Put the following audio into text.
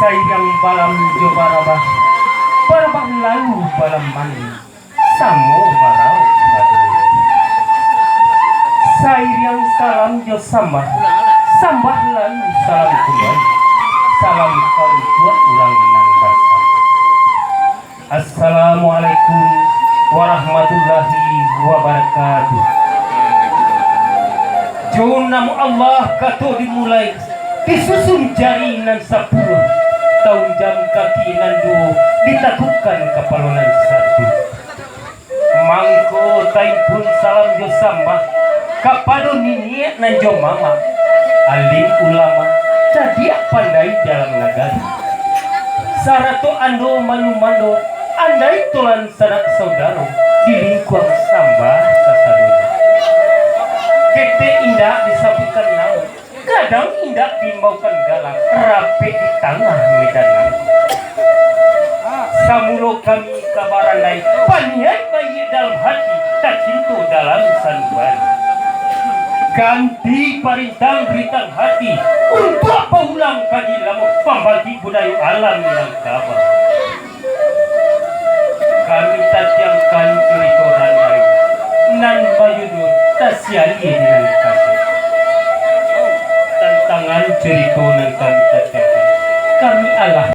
sayang balam jo barabah barabah lalu balam mandi samu marau sayang salam jo sambah sambah lalu salam kembali salam kau buat ulang nang basam. Assalamualaikum warahmatullahi wabarakatuh. Jauh nama Allah kato dimulai disusun jari nan 10 tahun jam kaki nan 2 ditakutkan kapalonan 1 mangko taipun salam jo sambah kapado niniek nan jo mama alim ulama jadi pandai dalam negara sarato ando manumando andai tolan sanak saudara di lingkuang sambah sasadona kete indah disabukan naon kadang indah dimbaukan galak rapi di tengah medan samulo kami kabarandai paniat bayi dalam hati tak cintu dalam sanubari ganti parintang beritang hati untuk paulang kaji lamu pembagi budaya alam yang kabar kami tatiangkan cerita randai nan bayudur tasiali dengan kasih tantangan cerita nan kami tatiangkan kami Allah